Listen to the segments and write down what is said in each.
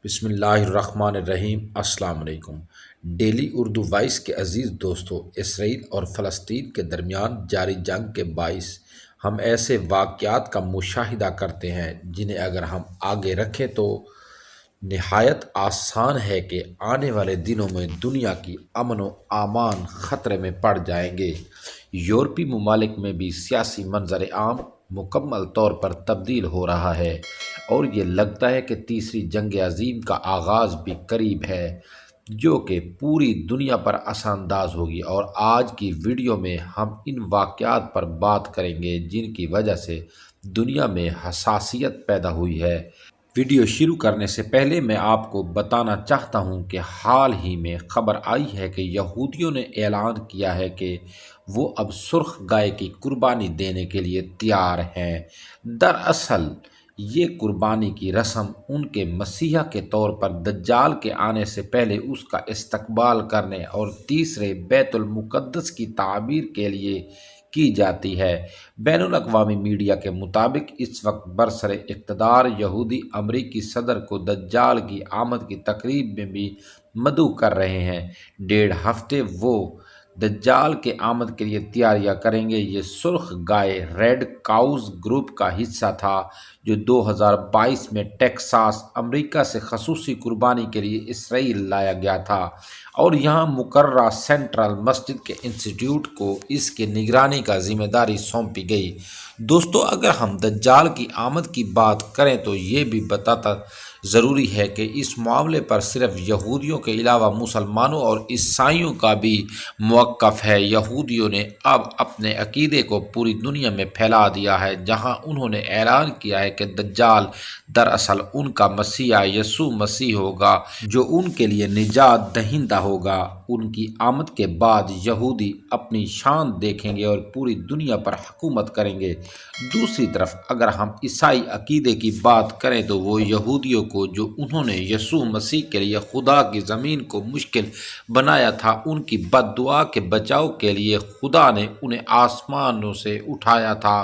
بسم اللہ الرحمن الرحیم۔ السلام علیکم۔ ڈیلی اردو وائس کے عزیز دوستو، اسرائیل اور فلسطین کے درمیان جاری جنگ کے باعث ہم ایسے واقعات کا مشاہدہ کرتے ہیں جنہیں اگر ہم آگے رکھیں تو نہایت آسان ہے کہ آنے والے دنوں میں دنیا کی امن و امان خطرے میں پڑ جائیں گے۔ یورپی ممالک میں بھی سیاسی منظر عام مکمل طور پر تبدیل ہو رہا ہے اور یہ لگتا ہے کہ تیسری جنگ عظیم کا آغاز بھی قریب ہے، جو کہ پوری دنیا پر اثر انداز ہوگی۔ اور آج کی ویڈیو میں ہم ان واقعات پر بات کریں گے جن کی وجہ سے دنیا میں حساسیت پیدا ہوئی ہے۔ ویڈیو شروع کرنے سے پہلے میں آپ کو بتانا چاہتا ہوں کہ حال ہی میں خبر آئی ہے کہ یہودیوں نے اعلان کیا ہے کہ وہ اب سرخ گائے کی قربانی دینے کے لیے تیار ہیں۔ دراصل یہ قربانی کی رسم ان کے مسیحا کے طور پر دجال کے آنے سے پہلے اس کا استقبال کرنے اور تیسرے بیت المقدس کی تعمیر کے لیے کی جاتی ہے۔ بین الاقوامی میڈیا کے مطابق اس وقت برسر اقتدار یہودی امریکی صدر کو دجال کی آمد کی تقریب میں بھی مدعو کر رہے ہیں۔ 1.5 ہفتے وہ دجال کے آمد کے لیے تیاریاں کریں گے۔ یہ سرخ گائے ریڈ کاؤز گروپ کا حصہ تھا جو 2022 میں ٹیکساس، امریکہ سے خصوصی قربانی کے لیے اسرائیل لایا گیا تھا اور یہاں مقررہ سینٹرل مسجد کے انسٹیٹیوٹ کو اس کی نگرانی کا ذمہ داری سونپی گئی۔ دوستو، اگر ہم دجال کی آمد کی بات کریں تو یہ بھی بتاتا ضروری ہے کہ اس معاملے پر صرف یہودیوں کے علاوہ مسلمانوں اور عیسائیوں کا بھی موقف ہے۔ یہودیوں نے اب اپنے عقیدے کو پوری دنیا میں پھیلا دیا ہے، جہاں انہوں نے اعلان کیا ہے کہ دجال دراصل ان کا مسیح یسوع مسیح ہوگا جو ان کے لیے نجات دہندہ ہوگا۔ ان کی آمد کے بعد یہودی اپنی شان دیکھیں گے اور پوری دنیا پر حکومت کریں گے۔ دوسری طرف اگر ہم عیسائی عقیدے کی بات کریں تو وہ یہودیوں کو جو انہوں نے یسوع مسیح کے لیے خدا کی زمین کو مشکل بنایا تھا، ان کی بد دعا کے بچاؤ کے لیے خدا نے انہیں آسمانوں سے اٹھایا تھا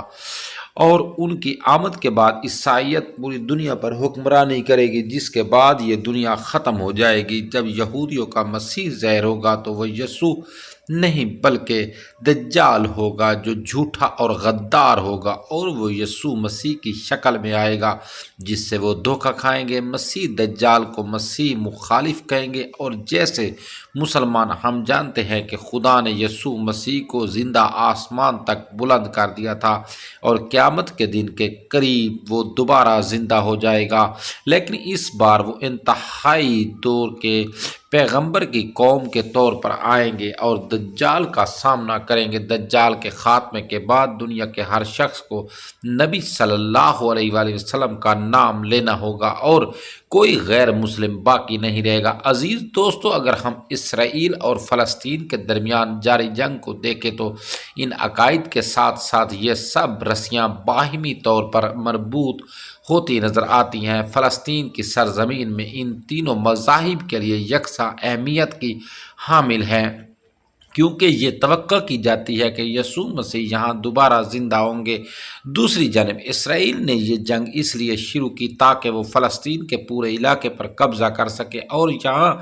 اور ان کی آمد کے بعد عیسائیت پوری دنیا پر حکمرانی کرے گی، جس کے بعد یہ دنیا ختم ہو جائے گی۔ جب یہودیوں کا مسیح ظاہر ہوگا تو وہ یسوع نہیں بلکہ دجال ہوگا جو جھوٹا اور غدار ہوگا، اور وہ یسوع مسیح کی شکل میں آئے گا جس سے وہ دھوکہ کھائیں گے۔ مسیح دجال کو مسیح مخالف کہیں گے، اور جیسے مسلمان ہم جانتے ہیں کہ خدا نے یسوع مسیح کو زندہ آسمان تک بلند کر دیا تھا اور قیامت کے دن کے قریب وہ دوبارہ زندہ ہو جائے گا، لیکن اس بار وہ انتہائی دور کے پیغمبر کی قوم کے طور پر آئیں گے اور دجال کا سامنا کریں گے۔ دجال کے خاتمے کے بعد دنیا کے ہر شخص کو نبی صلی اللہ علیہ وآلہ وسلم کا نام لینا ہوگا اور کوئی غیر مسلم باقی نہیں رہے گا۔ عزیز دوستو، اگر ہم اسرائیل اور فلسطین کے درمیان جاری جنگ کو دیکھیں تو ان عقائد کے ساتھ ساتھ یہ سب رسیاں باہمی طور پر مربوط ہوتی نظر آتی ہیں۔ فلسطین کی سرزمین میں ان تینوں مذاہب کے لیے یکساں اہمیت کی حامل ہیں، کیونکہ یہ توقع کی جاتی ہے کہ یسوع مسیح یہاں دوبارہ زندہ ہوں گے۔ دوسری جانب اسرائیل نے یہ جنگ اس لیے شروع کی تاکہ وہ فلسطین کے پورے علاقے پر قبضہ کر سکے اور یہاں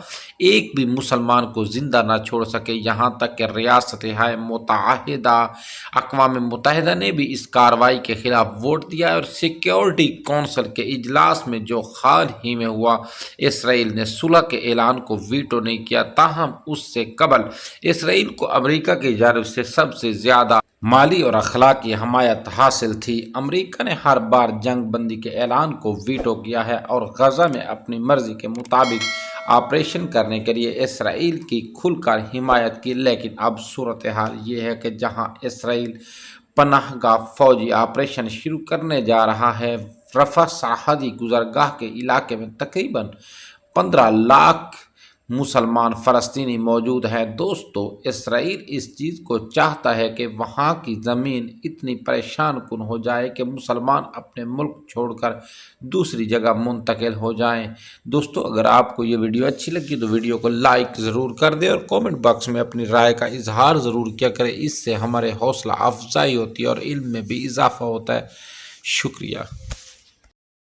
ایک بھی مسلمان کو زندہ نہ چھوڑ سکے، یہاں تک کہ ریاستہائے متحدہ اقوام متحدہ نے بھی اس کارروائی کے خلاف ووٹ دیا اور سیکیورٹی کونسل کے اجلاس میں جو حال ہی میں ہوا، اسرائیل نے صلح کے اعلان کو ویٹو نہیں کیا۔ تاہم اس سے قبل اسرائیل کو امریکہ کی جانب سے سب سے زیادہ مالی اور اخلاقی حمایت حاصل تھی۔ امریکہ نے ہر بار جنگ بندی کے اعلان کو ویٹو کیا ہے اور غزہ میں اپنی مرضی کے مطابق آپریشن کرنے کے لیے اسرائیل کی کھل کر حمایت کی، لیکن اب صورتحال یہ ہے کہ جہاں اسرائیل پناہ گاہ فوجی آپریشن شروع کرنے جا رہا ہے، رفح سرحدی گزرگاہ کے علاقے میں تقریباً 15 لاکھ مسلمان فلسطینی موجود ہیں۔ دوستو، اسرائیل اس چیز کو چاہتا ہے کہ وہاں کی زمین اتنی پریشان کن ہو جائے کہ مسلمان اپنے ملک چھوڑ کر دوسری جگہ منتقل ہو جائیں۔ دوستو، اگر آپ کو یہ ویڈیو اچھی لگی تو ویڈیو کو لائک ضرور کر دیں اور کومنٹ باکس میں اپنی رائے کا اظہار ضرور کیا کریں۔ اس سے ہمارے حوصلہ افزائی ہوتی ہے اور علم میں بھی اضافہ ہوتا ہے۔ شکریہ۔